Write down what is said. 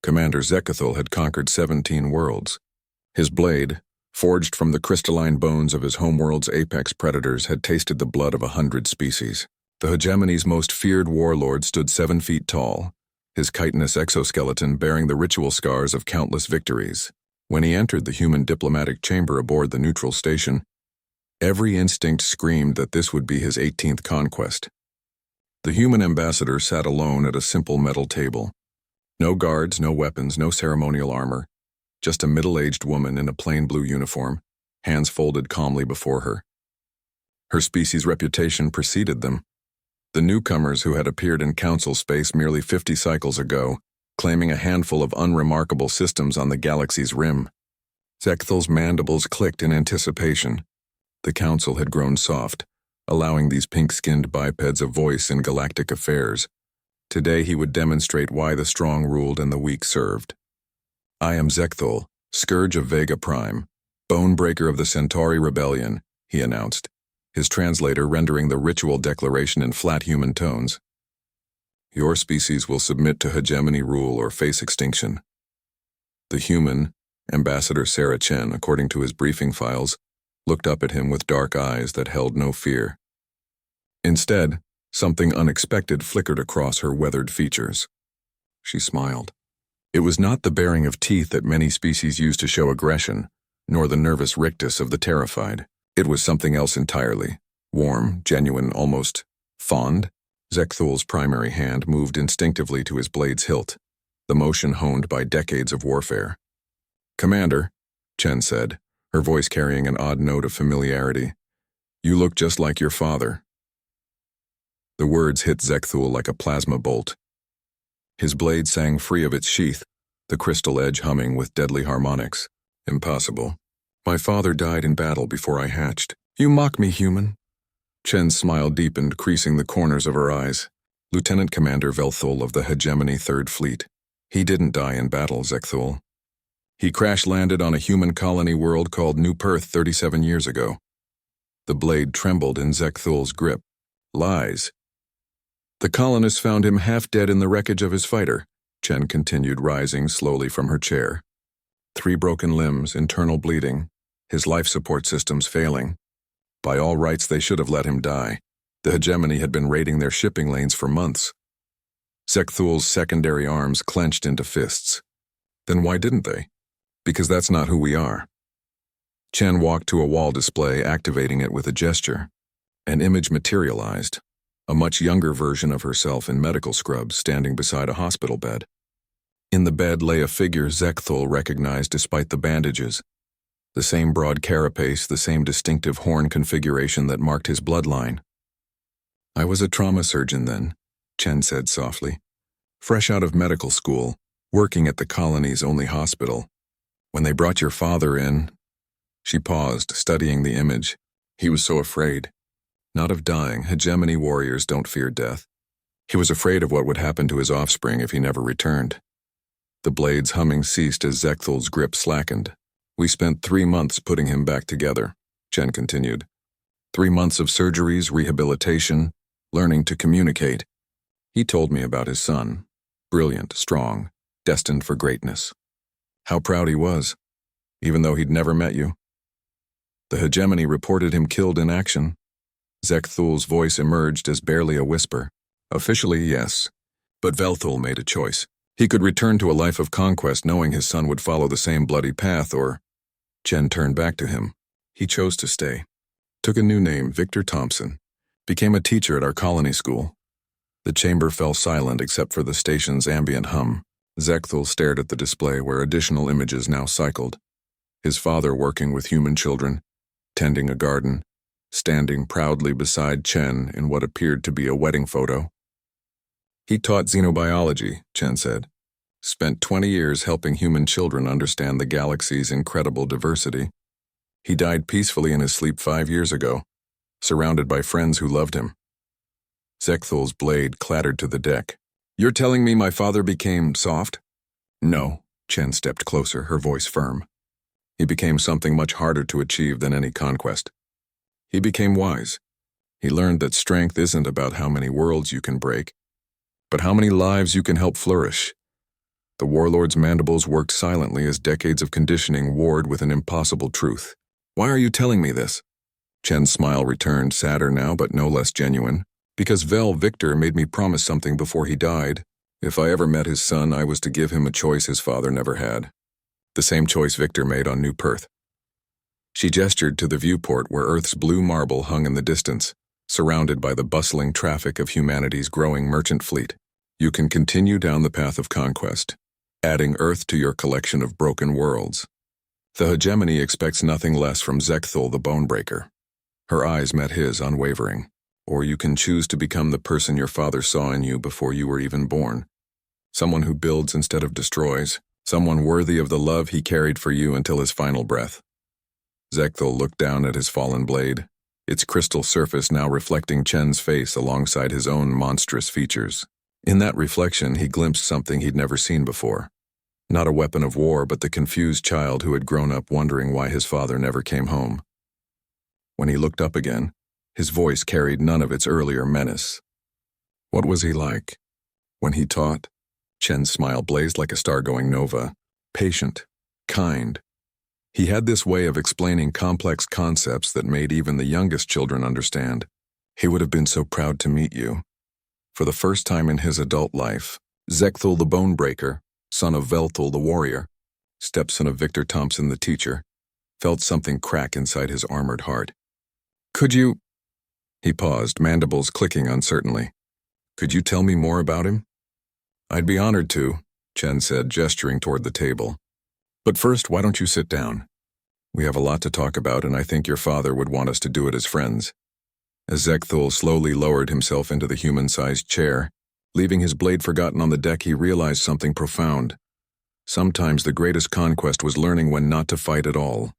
Commander Zekethul had conquered 17 worlds. His blade, forged from the crystalline bones of his homeworld's apex predators, had tasted the blood of 100 species. The hegemony's most feared warlord stood 7 feet tall, his chitinous exoskeleton bearing the ritual scars of countless victories. When he entered the human diplomatic chamber aboard the neutral station, every instinct screamed that this would be his 18th conquest. The human ambassador sat alone at a simple metal table. No guards, no weapons, no ceremonial armor, just a middle-aged woman in a plain blue uniform, hands folded calmly before her. Her species' reputation preceded them. The newcomers who had appeared in council space merely 50 cycles ago, claiming a handful of unremarkable systems on the galaxy's rim. Zekethul's mandibles clicked in anticipation. The council had grown soft, allowing these pink-skinned bipeds a voice in galactic affairs. Today he would demonstrate why the strong ruled and the weak served. "I am Zekethul, Scourge of Vega Prime, Bonebreaker of the Centauri Rebellion," he announced, his translator rendering the ritual declaration in flat human tones. "Your species will submit to hegemony rule or face extinction." The human, Ambassador Sarah Chen, according to his briefing files, looked up at him with dark eyes that held no fear. Instead, something unexpected flickered across her weathered features. She smiled. It was not the baring of teeth that many species use to show aggression, nor the nervous rictus of the terrified. It was something else entirely. Warm, genuine, almost fond. Zekethul's primary hand moved instinctively to his blade's hilt, the motion honed by decades of warfare. "Commander," Chen said, her voice carrying an odd note of familiarity, "you look just like your father." The words hit Zekethul like a plasma bolt. His blade sang free of its sheath, the crystal edge humming with deadly harmonics. "Impossible. My father died in battle before I hatched." "You mock me, human." Chen's smile deepened, creasing the corners of her eyes. "Lieutenant Commander Velthul of the Hegemony Third Fleet. He didn't die in battle, Zekethul. He crash-landed on a human colony world called New Perth 37 years ago." The blade trembled in Zekethul's grip. "Lies." "The colonists found him half dead in the wreckage of his fighter," Chen continued, rising slowly from her chair. 3 broken limbs, internal bleeding, his life support systems failing. By all rights, they should have let him die. The hegemony had been raiding their shipping lanes for months. Zekethul's secondary arms clenched into fists. Then why didn't they? Because that's not who we are. Chen walked to a wall display, activating it with a gesture. An image materialized, a much younger version of herself in medical scrubs standing beside a hospital bed. In the bed lay a figure Zekethul recognized despite the bandages. The same broad carapace, the same distinctive horn configuration that marked his bloodline. "I was a trauma surgeon then," Chen said softly. "Fresh out of medical school, working at the colony's only hospital. When they brought your father in..." She paused, studying the image. "He was so afraid. Not of dying. Hegemony warriors don't fear death. He was afraid of what would happen to his offspring if he never returned." The blade's humming ceased as Zekethul's grip slackened. "We spent 3 months putting him back together," Chen continued. 3 months of surgeries, rehabilitation, learning to communicate. He told me about his son. Brilliant, strong, destined for greatness. How proud he was, even though he'd never met you. The hegemony reported him killed in action. Zekethul's voice emerged as barely a whisper. "Officially, yes. But Velthul made a choice. He could return to a life of conquest knowing his son would follow the same bloody path, or..." Chen turned back to him. "He chose to stay. Took a new name, Victor Thompson. Became a teacher at our colony school." The chamber fell silent except for the station's ambient hum. Zekethul stared at the display where additional images now cycled. His father working with human children, tending a garden, standing proudly beside Chen in what appeared to be a wedding photo. "He taught xenobiology," Chen said. "Spent 20 years helping human children understand the galaxy's incredible diversity. He died peacefully in his sleep 5 years ago, surrounded by friends who loved him." Zekethul's blade clattered to the deck. "You're telling me my father became soft?" "No." Chen stepped closer, her voice firm. "He became something much harder to achieve than any conquest. He became wise. He learned that strength isn't about how many worlds you can break, but how many lives you can help flourish. The warlord's mandibles worked silently as decades of conditioning warred with an impossible truth. Why are you telling me this? Chen's smile returned, sadder now but no less genuine. Because Vel Victor made me promise something before he died. If I ever met his son, I was to give him a choice his father never had. The same choice Victor made on New Perth. She gestured to the viewport where Earth's blue marble hung in the distance, surrounded by the bustling traffic of humanity's growing merchant fleet. You can continue down the path of conquest, adding Earth to your collection of broken worlds. The hegemony expects nothing less from Zekthul the Bonebreaker. Her eyes met his, unwavering. Or you can choose to become the person your father saw in you before you were even born. Someone who builds instead of destroys. Someone worthy of the love he carried for you until his final breath. Zekthul looked down at his fallen blade, its crystal surface now reflecting Chen's face alongside his own monstrous features. In that reflection, he glimpsed something he'd never seen before. Not a weapon of war, but the confused child who had grown up wondering why his father never came home. When he looked up again, his voice carried none of its earlier menace. What was he like? When he taught, Chen's smile blazed like a star-going nova. Patient, kind. He had this way of explaining complex concepts that made even the youngest children understand. He would have been so proud to meet you. For the first time in his adult life, Zekthul the Bonebreaker, son of Velthul the Warrior, stepson of Victor Thompson the Teacher, felt something crack inside his armored heart. Could you... He paused, mandibles clicking uncertainly. Could you tell me more about him? I'd be honored to, Chen said, gesturing toward the table. But first, why don't you sit down? We have a lot to talk about, and I think your father would want us to do it as friends. As Zekthul slowly lowered himself into the human-sized chair, leaving his blade forgotten on the deck, he realized something profound. Sometimes the greatest conquest was learning when not to fight at all.